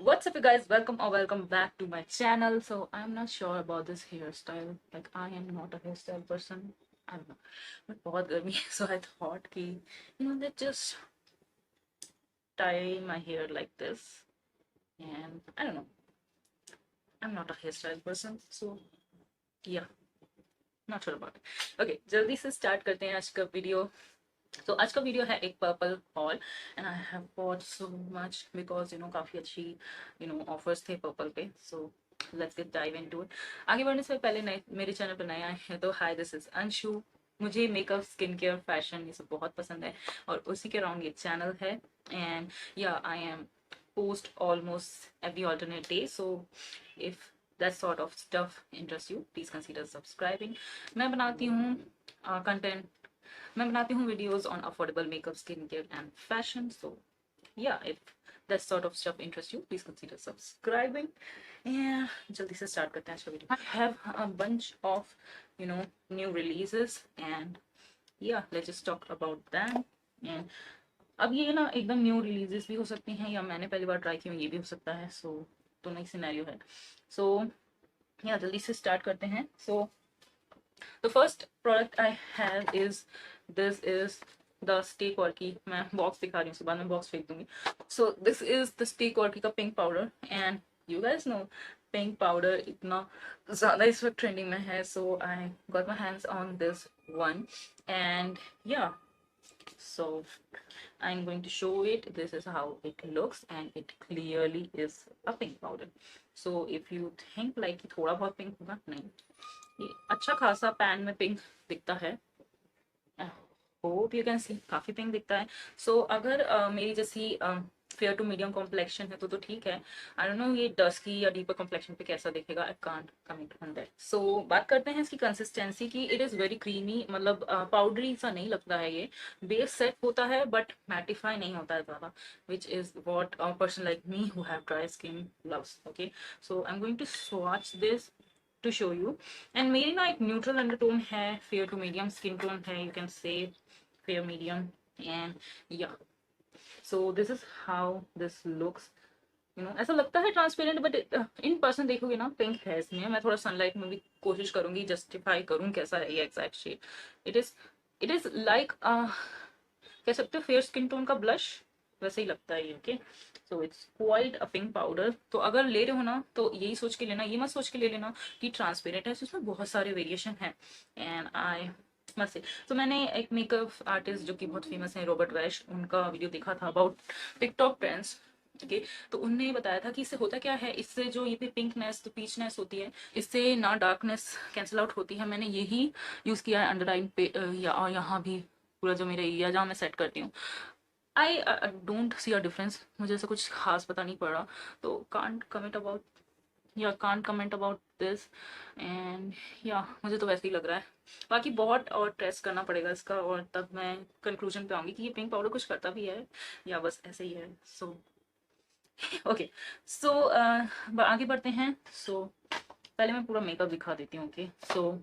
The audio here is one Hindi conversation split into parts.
What's up, you guys? Welcome or welcome back to my channel. So I'm not sure about this hairstyle. Like I am not a hairstyle person. I don't know. But बहुत गर्मी है, so I thought कि let's just tie my hair like this. And I don't know. I'm not a hairstyle person, so yeah, not sure about it. Okay, जल्दी से start करते हैं आज का वीडियो. तो आज का वीडियो है एक purple hall and I have bought so much because काफ़ी अच्छी ऑफर्स थे पर्पल पे. So let's get dive into it. आगे बढ़ने से पहले नए मेरे चैनल पर नए आए हैं तो हाय, दिस इज अंशु. मुझे मेकअप, स्किन केयर, फैशन ये सब बहुत पसंद है और उसी के अराउंड ये चैनल है. And yeah I M post almost every alternate day. So if that sort of stuff interests you, please consider subscribing. मैं बनाती हूँ कंटेंट, मैं बनाती हूँ videos on affordable makeup, skin care and fashion. So yeah if that sort of stuff interests you, please consider subscribing. And जल्दी से start करते हैं आज का video. I have a bunch of new releases and yeah, let's just talk about them. And अब ये ना एकदम न्यू रिलीजेस भी हो सकती हैं या मैंने पहली बार ट्राई की हूँ ये भी हो सकता है. सो दोनों ही सिनेरियो है. सो या जल्दी से स्टार्ट करते हैं. सो the first product I have is this is the Stay Quirky. मैं बॉक्स दिखा रही हूँ, उसके बाद मैं बॉक्स फेंक दूंगी. So this is the Stay Quirky का pink powder and you guys know pink powder इतना ज़्यादा इस वक्त ट्रेंडिंग में है. So I got my hands on this one and yeah, so I'm going to show it. This is how it looks and it clearly is a pink powder. So if you think like कि थोड़ा बहुत पिंक होगा, नहीं, ये अच्छा खासा पैन में पिंक दिखता है. होप यू कैन सी काफ़ी पिंक दिखता है. सो अगर मेरी जैसी फेयर टू मीडियम कॉम्प्लेक्शन है तो ठीक है. आई डोंट नो ये डस्की या डीपर कॉम्प्लेक्शन पे कैसा दिखेगा. I can't comment on that. So बात करते हैं इसकी कंसिस्टेंसी की. इट इज़ वेरी क्रीमी, मतलब पाउडरी सा नहीं लगता है. ये बेस सेट होता है बट मैटिफाई नहीं होता है ज़्यादा, which is what a person like me who have dry skin loves. Okay, so I am going to swatch this to show you. And मेरी ना एक न्यूट्रल अंडरटोन है, fair to medium skin tone है, you can say fair medium. And yeah so this is how this looks. ऐसा लगता है ट्रांसपेरेंट बट इन पर्सन देखोगे ना पिंक है इसमें. मैं थोड़ा सनलाइट में भी कोशिश करूंगी जस्टिफाई करूँ कैसा है ये exact shade. It is like कह सकते हो फेयर स्किन टोन का ब्लश, वैसे ही लगता है ये. Okay, so it's quite a pink powder. तो अगर ले रहे हो ना तो यही सोच के लेना, ये मत सोच के ले लेना कि ट्रांसपेरेंट है. इसमें बहुत सारे वेरिएशन है एंड आई मत से. तो मैंने एक मेकअप आर्टिस्ट जो कि बहुत फेमस है, रॉबर्ट वैश, उनका वीडियो देखा था अबाउट टिकटॉक ट्रेंड्स. ओके, तो उनने बताया था कि इससे होता क्या है, इससे जो ये पे पिंकनेस तो पीचनेस होती है, इससे ना डार्कनेस कैंसिल आउट होती है. मैंने यही यूज़ किया है अंडर आई पे या और यहाँ भी पूरा जो मेरा एरिया जहाँ मैं सेट करती हूँ. I don't see a difference. मुझे ऐसा कुछ खास पता नहीं पड़ रहा, तो can't comment about this. And या मुझे तो वैसे ही लग रहा है. बाकी बहुत और टेस्ट करना पड़ेगा इसका और तब मैं कंक्लूजन पे आऊँगी कि ये पिंक पाउडर कुछ करता भी है या बस ऐसे ही है. सो ओके, सो आगे बढ़ते हैं. सो पहले मैं पूरा मेकअप दिखा देती हूँ. Okay, so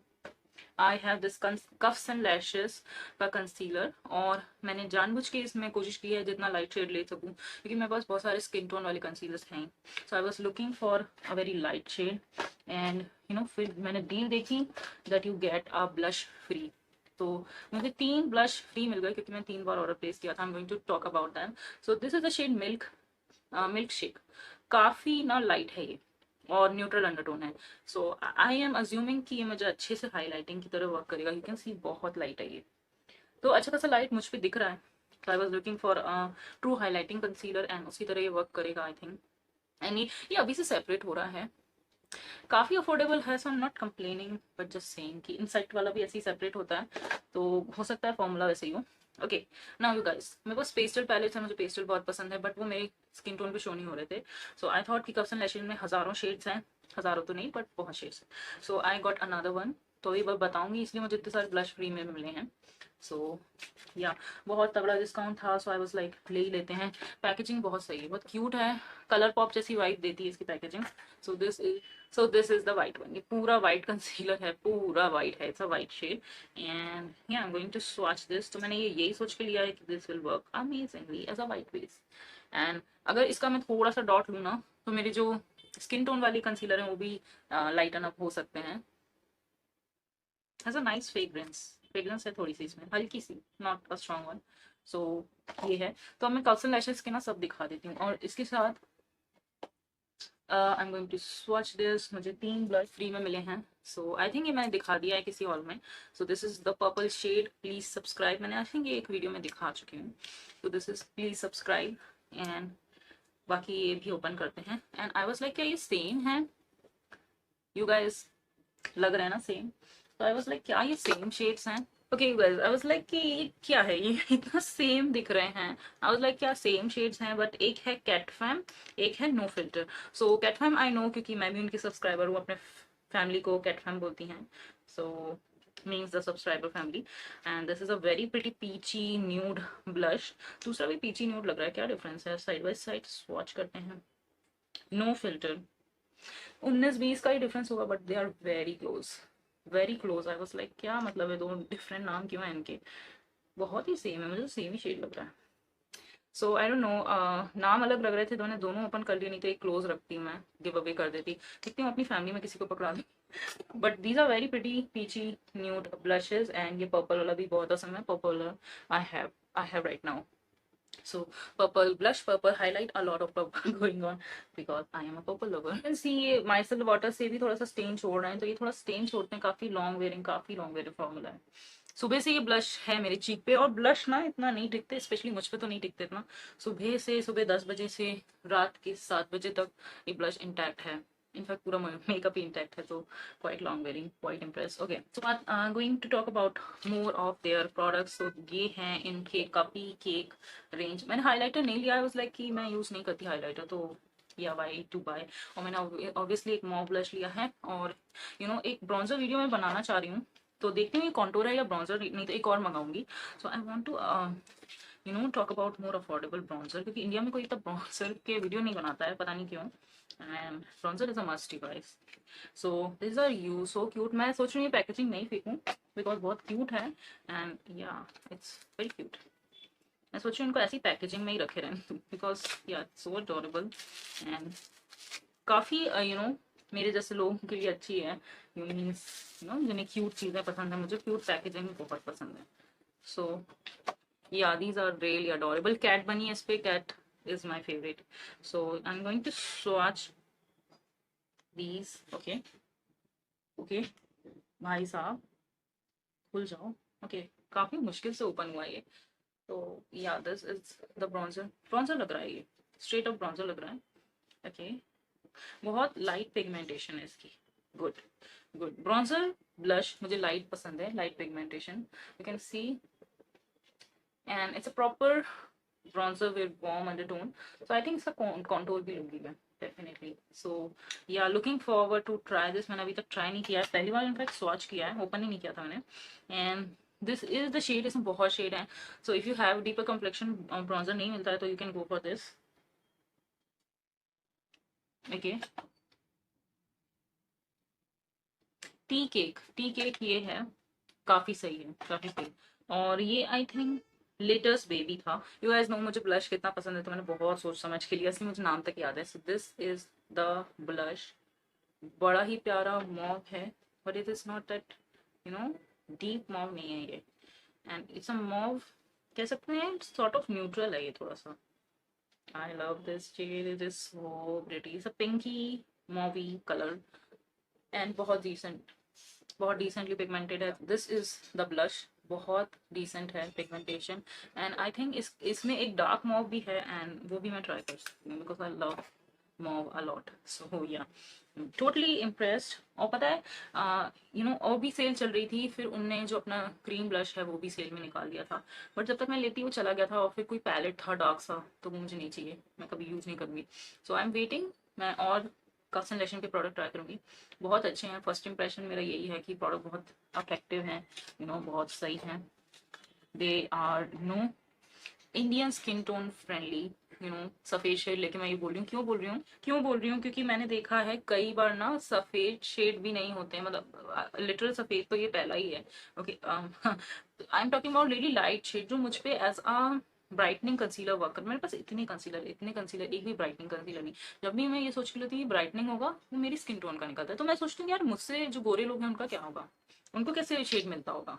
I have this coughs and lashes का कंसीलर और मैंने जानबूझ के इसमें कोशिश की है जितना लाइट शेड ले सकूं क्योंकि मेरे पास बहुत सारे स्किन टोन वाले कंसीलर्स हैं. So I was looking for a very light shade and फिर मैंने डील देखी that you get a blush free. तो मुझे 3 ब्लश फ्री मिल गए क्योंकि मैं 3 बार ऑर्डर प्लेस किया था. I am going to talk about them. So this is the shade milk shake. काफ़ी ना लाइट है ये और न्यूट्रल अंडरटोन है. सो आई एम अज्यूमिंग कि ये मुझे अच्छे से हाईलाइटिंग की तरह वर्क करेगा. यू कैन सी बहुत लाइट है ये, तो अच्छा खासा लाइट मुझ पर दिख रहा है. आई was looking for true highlighting concealer and उसी तरह ये वर्क करेगा आई थिंक. एंड ये अभी से सेपरेट हो रहा है, काफ़ी अफोर्डेबल है. So I am not complaining but just saying कि इनसाइट वाला भी ऐसे ही सेपरेट होता है, तो हो सकता है फॉर्मूला वैसे ही हो. ओके, नाउ यू गाइस, मेरे पास पेस्टल पैलेट्स है, मुझे पेस्टल बहुत पसंद है बट वो मेरे स्किन टोन पे शो नहीं हो रहे थे. सो आई थॉट कि कफ्स एंड लैशेज में हज़ारों शेड्स हैं, हज़ारों तो नहीं बट बहुत shades. So I got another one. तो ये बार बताऊंगी इसलिए मुझे इतने सारे ब्लश फ्री में मिले हैं. सो या बहुत तगड़ा डिस्काउंट था. सो आई वाज लाइक ले ही लेते हैं. पैकेजिंग बहुत सही है, बहुत क्यूट है, कलर पॉप जैसी वाइब देती है इसकी packaging. So this is the white one. ये पूरा वाइट कंसीलर है, पूरा वाइट है, it's a white shade. And yeah I am going to swatch this. तो मैंने यही सोच के लिया है कि this will work amazingly as a white base. And अगर इसका मैं थोड़ा सा डॉट लूँ ना तो मेरे जो स्किन टोन वाली कंसीलर है वो भी लाइटन अप हो सकते हैं। हैज़ अ नाइस फ्रेग्रेंस है थोड़ी सी इसमें, हल्की सी, नॉट अ स्ट्रॉन्ग वन। सो ये है। तो अब मैं कर्सन लैशेस के ना सब दिखा देती हूँ, और इसके साथ I am going to swatch this. मुझे 3 ब्लश फ्री में मिले हैं, सो आई थिंक ये मैंने दिखा दिया है किसी और में। So this is the purple shade, please subscribe. मैंने आई थिंक ये एक वीडियो में दिखा चुकी हूँ। तो this is please subscribe. And बाकी ये भी ओपन करते हैं। एंड आई वाज लाइक क्या ये सेम है? यू गाइस लग रहा है ना सेम? तो आई वाज लाइक क्या ये सेम शेड्स हैं? Okay you guys, I was like कि ये क्या है, ये इतना सेम दिख रहे हैं। आई वाज लाइक क्या सेम शेड्स हैं? बट एक है कैट फैम, एक है no filter. So cat fam I know, क्योंकि मैं भी उनकी सब्सक्राइबर हूँ, अपने फैमिली को कैट फैम बोलती हैं। So means the subscriber family. And this is a very pretty peachy nude blush. दूसरा भी पीची न्यूड लग रहा है, क्या डिफरेंस है? साइड बाय साइड स्वॉच करते हैं। नो फिल्टर, 19-20 का ही डिफरेंस होगा, but they are very close, very close. I was like क्या मतलब है, दो डिफरेंट नाम क्यों है इनके? बहुत ही सेम है, मुझे सेम ही शेड लग रहा है। सो आई डोंट नो, नाम अलग लग रहे थे तो मैंने दोनों ओपन कर लिए, नहीं तो एक क्लोज रखती मैं, गिव अवे कर देती। देखती हूँ अपनी फैमिली में किसी को पकड़ा दूँ। But these are very pretty peachy nude blushes. And ये पर्पल वाला भी बहुत असम है, purple I have right now. So purple blush, purple highlight, a lot of purple going on because I am a purple lover. You can see ये micellar water से भी थोड़ा सा स्टेन छोड़ रहे हैं, तो ये थोड़ा स्टेन छोड़ते हैं। काफी लॉन्ग वेयरिंग फॉर्मूला है। सुबह से ये ब्लश है मेरे चीक पे, और ब्लश ना इतना नहीं टिकते, स्पेशली मुझ पे तो नहीं टिकते इतना। सुबह 10 बजे से रात के 7 बजे तक ये ब्लश इंटैक्ट है। इनफैक्ट पूरा मेकअप ही इंटैक्ट है, तो quite long wearing, quite impress. Okay, so going to talk about more of their products. तो ये हैं इनके कपी केक रेंज। मैंने हाइलाइटर नहीं लिया, आई वाज लाइक कि मैं यूज़ नहीं करती हाइलाइटर, तो या वाई टू बाय। और मैंने ऑब्वियसली एक मॉव ब्लश लिया है, और एक ब्रॉन्जर वीडियो मैं बनाना चाह रही हूँ, तो देखती हूँ ये कॉन्टोर है या ब्रॉन्जर, नहीं तो एक और मंगाऊंगी। So I want to talk about more affordable bronzer, क्योंकि इंडिया में कोई इतना ब्रॉन्जर के वीडियो नहीं बनाता है, पता नहीं क्यों। And bronzer is a must guys. So this are you so cute. मैं सोच रही हूँ ये पैकेजिंग नहीं फेंकूँ, बिकॉज बहुत क्यूट है। And yeah it's very cute. मैं सोच रही हूँ इनको ऐसी पैकेजिंग में ही रखे रहें, बिकॉज या सो अडोरेबल। एंड काफ़ी मेरे जैसे लोगों के लिए अच्छी है। मीन्स जिन्हें क्यूट चीज़ें पसंद है, मुझे क्यूट पैकेजिंग बहुत पसंद है। So yeah these are really adorable. Cat बनी है इस पे, cat is my favourite. So I am going to swatch these. Okay okay भाई साहब खुल जाओ। ओके, काफ़ी मुश्किल से ओपन हुआ ये। तो या this is the bronzer. Bronzer लग रहा है, ये स्ट्रेट अप ब्रॉन्जर लग रहा है। ओके, बहुत लाइट पिगमेंटेशन है इसकी। Good good. ब्रॉन्जर ब्लश मुझे लाइट पसंद है, light pigmentation, you can see. And it's a proper bronzer with warm undertone. So I think इसका कॉन्टोर भी लूंगी मैं definitely. So yeah looking forward to try this. मैंने अभी तक ट्राई नहीं किया है, पहली बार इनफैक्ट स्वॉच किया है, ओपन ही नहीं किया था मैंने। And this is the shade. इसमें बहुत शेड है, so if you have deeper complexion bronzer नहीं मिलता है तो you can go for this. Okay, tea cake ये है, काफी सही है, काफी सही। और ये आई थिंक लेटेस्ट बेबी था। यू गाइस नो मुझे ब्लश कितना पसंद है, तो मैंने बहुत सोच समझ के लिया, इसलिए मुझे नाम तक याद है। सो दिस इज द ब्लश। बड़ा ही प्यारा मॉव है, but it is not that deep mauve नहीं है ये। एंड इट्स अ मॉव, कह सकते हैं सॉर्ट ऑफ न्यूट्रल है ये थोड़ा सा। I love this shade, it is so pretty. It's a pinky mauve colour and बहुत डिसेंटली पिगमेंटेड है। दिस इज द ब्लश, बहुत डिसेंट है पिगमेंटेशन। एंड आई थिंक इसमें एक डार्क मॉव भी है, एंड वो भी मैं ट्राई कर सकती हूँ, because I love mauve a lot. So yeah totally impressed. और पता है और भी सेल चल रही थी, फिर उनने जो अपना क्रीम ब्लश है वो भी सेल में निकाल दिया था, बट जब तक मैं लेती वो चला गया था। और फिर कोई पैलेट था डार्क सा, तो वो मुझे नहीं चाहिए, मैं कभी यूज़ नहीं करूँगी। सो आई एम वेटिंग। मैं और कंसनट्रेशन के प्रोडक्ट ट्राई करूँगी, बहुत अच्छे हैं। फर्स्ट इंप्रेशन मेरा यही है कि प्रोडक्ट बहुत अफेक्टिव हैं, बहुत सही हैं। They are Indian skin tone friendly. सफेद शेड लेके मैं ये बोल रही हूँ, क्यों बोल रही हूँ, क्योंकि मैंने देखा है कई बार ना सफेद शेड भी नहीं होते हैं, मतलब लिटरल सफेद तो ये पहला ही है। Okay, I am talking about really light shade, जो मुझ पे as a brightening concealer work कर, मेरे पास इतने कंसीलर, एक भी ब्राइटनिंग कंसीलर नहीं। जब भी मैं ये सोच के लेती हूँ ब्राइटनिंग होगा, वो मेरी स्किन टोन का निकलता है, तो मैं सोचती हूँ यार मुझसे जो गोरे लोग हैं उनका क्या होगा, उनको कैसे शेड मिलता होगा।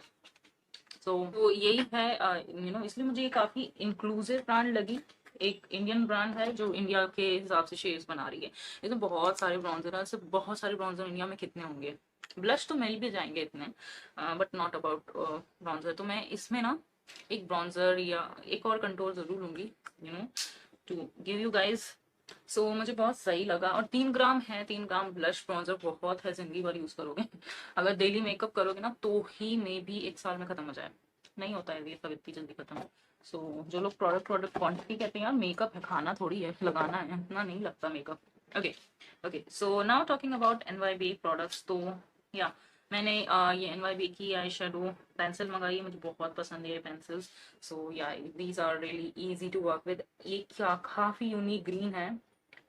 तो यही है इसलिए मुझे ये काफी इंक्लूसिव ब्रांड लगी। एक इंडियन ब्रांड है जो इंडिया के हिसाब से शेड्स बना रही है। इसमें बहुत सारे ब्राउन्जर है, ऐसे बहुत सारे ब्राउन्जर इंडिया में कितने होंगे, ब्लश तो मिल भी जाएंगे इतने, बट नॉट अबाउट ब्राउन्जर। तो मैं इसमें ना एक ब्राउन्जर या एक और कंटूर जरूर लूंगी, टू गिव यू गाइज। सो मुझे बहुत सही लगा, और 3 ग्राम है, 3 ग्राम ब्लश ब्राउन्जर बहुत है, जिंदगी भर यूज करोगे। अगर डेली मेकअप करोगे ना तो ही मे भी 1 साल में खत्म हो जाए, नहीं होता है ये सब इतनी जल्दी खत्म। सो जो लोग प्रोडक्ट क्वांटिटी कहते हैं, यार मेकअप है, खाना थोड़ी है, लगाना है, इतना नहीं लगता makeup. Okay okay, so now talking about NYB products. तो या मैंने ये NYB की आई शेडो पेंसिल मंगाई है, मुझे बहुत पसंद है ये pencils. So yeah these are really easy to work with. ये क्या काफ़ी यूनिक ग्रीन है,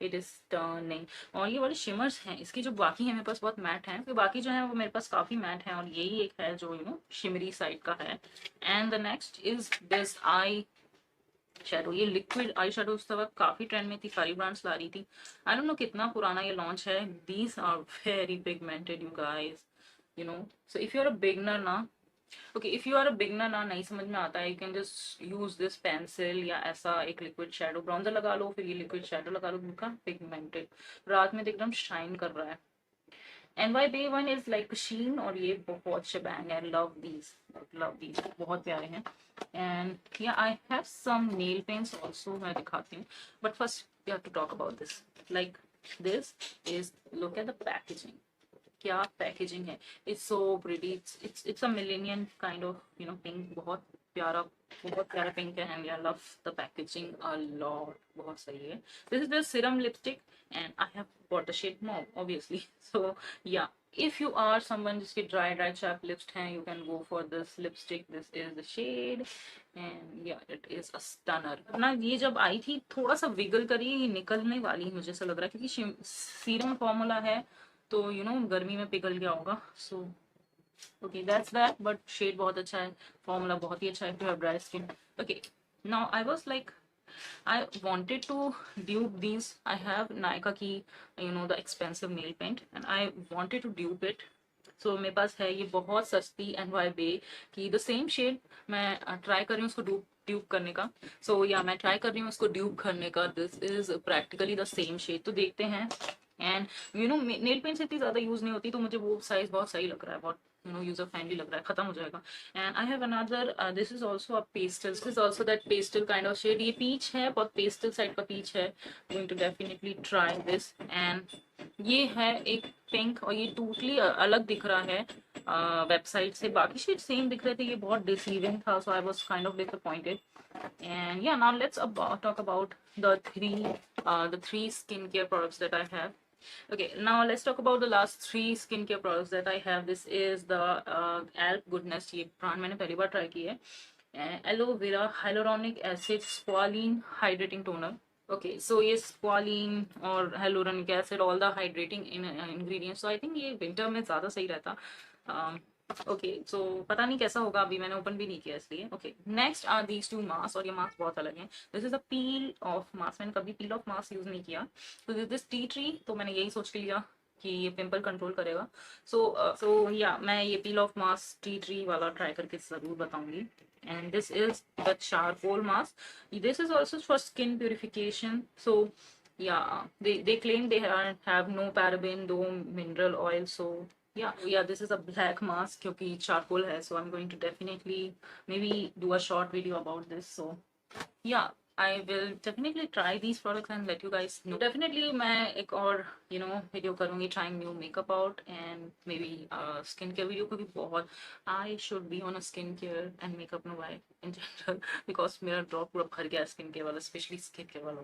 इट इज टर्निंग। और ये वाले शिमर्स हैं इसकी जो बाकी है मेरे पास बहुत मैट हैं, तो बाकी जो है वो मेरे पास काफ़ी मैट हैं, और यही एक है जो शिमरी साइड का है। And the next is this eye shadow. ये लिक्विड आई शेडो उस वक्त काफी ट्रेंड में थी, सारी ब्रांड्स ला रही थी। आई डोंट नो कितना पुराना ये लॉन्च है। These are very pigmented you guys, so if you are a beginner ना, okay if you are a beginner ना, नहीं समझ में आता है, you can just use this pencil या ऐसा एक लिक्विड शेडो ब्राउन्जर लगा लो, फिर ये लिक्विड शेडो लगा लो, उनका पिगमेंटेड रात में तो एकदम शाइन कर रहा है। NYB वन इज लाइक शीन, और ये बहुत शबैंग है, लव दीज बहुत प्यारे हैं। And yeah I have some nail paints also, मैं दिखाती हूँ, but first we have to talk about this. Like this is, look at the packaging, क्या पैकेजिंग है, it's so pretty, it's a millennial kind of pink, प्यारा बहुत प्यारा पिंक है, and I love the packaging a lot, बहुत सही है। This is the serum lipstick and I have bought the shade mom obviously. So या if you are someone जिसके dry chapped lips हैं, you can go for this lipstick, this is the shade and yeah it is a stunner। ना ये जब आई थी थोड़ा सा विगल करी, ये निकलने वाली मुझे ऐसा लग रहा है, क्योंकि सीरम फॉर्मूला है तो गर्मी में पिघल गया होगा। So okay that's that, but shade बहुत अच्छा है, फॉर्मूला बहुत ही अच्छा है, to have dry skin. Okay now I was like I wanted to dupe these. I have Nykaa की the expensive nail paint and I wanted to dupe it. So मेरे पास है ये बहुत सस्ती NYB की द सेम शेड, मैं ट्राई कर रही हूँ उसको ड्यूप करने का। सो या मैं ट्राई कर रही हूँ उसको ड्यूप करने का। This is practically the same shade, तो देखते हैं। एंड नेल पेंट से इतनी ज्यादा यूज नहीं होती, तो मुझे वो साइज बहुत सही लग रहा है, बहुत यूजर फ्रेंडली लग रहा है, खत्म हो जाएगा। And I have another, this is also a pastel, this is also that pastel kind of shade, ये पीच है, बहुत पेस्टल साइड का पीच है। Going to definitely try this. And ये है एक पिंक, और ये टोटली अलग दिख रहा है वेबसाइट से, बाकी शेड सेम दिख रहे थे, ये बहुत डिसीविंग था, so I was kind of disappointed. And yeah, now let's talk about the three skincare products that I have. Okay, now let's talk about the last 3 skincare products that I have. This is the Alp Goodness, ये brand मैंने पहली बार try की है। Aloe vera vera hyaluronic acid squalene hydrating toner। Okay so ये स्क्वालिन और hyaluronic acid, all the hydrating ingredients, so I think ये विंटर में ज़्यादा सही रहता। ओके सो पता नहीं कैसा होगा, अभी मैंने ओपन भी नहीं किया इसलिए। Okay next are these 2 mask, और ये मास्क बहुत अलग है। This is a peel off mask, मैंने कभी पील ऑफ मास्क यूज नहीं किया। तो दिस टी ट्री, तो मैंने यही सोच के लिया कि ये पिंपल कंट्रोल करेगा। सो या मैं ये पील ऑफ मास्क टी ट्री वाला ट्राई करके ज़रूर बताऊंगी। And this is the charcoal mask. This is also for skin purification. So yeah, they claim they have no paraben, no mineral oil. So yeah, this is a black mask क्योंकि charcoal है, so I'm going to definitely maybe do a short video about this. So yeah, I will definitely try these products and let you guys know. Definitely मैं एक और video करूँगी trying new makeup out, and maybe skincare video को भी बहुत, I should be on a skincare and makeup no why in general because मेरा drop पूरा भर गया skincare वाला, especially skincare वाला।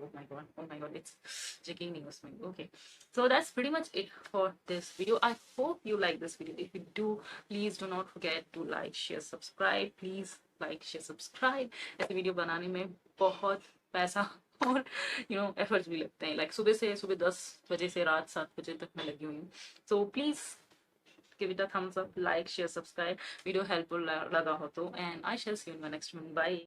oh my god it's checking नहीं उसमें। Okay, so that's pretty much it for this video. I hope you like this video. If you do, please do not forget to like, share, subscribe. Please like, share, subscribe। ऐसे वीडियो बनाने में बहुत पैसा और एफर्ट्स भी लगते हैं, लाइक सुबह 10 बजे से रात 7 बजे तक मैं लगी हुई हूँ। So please give it a thumbs up, like, share, subscribe, video helpful लगा हो तो, and I shall see you in my next one. Bye.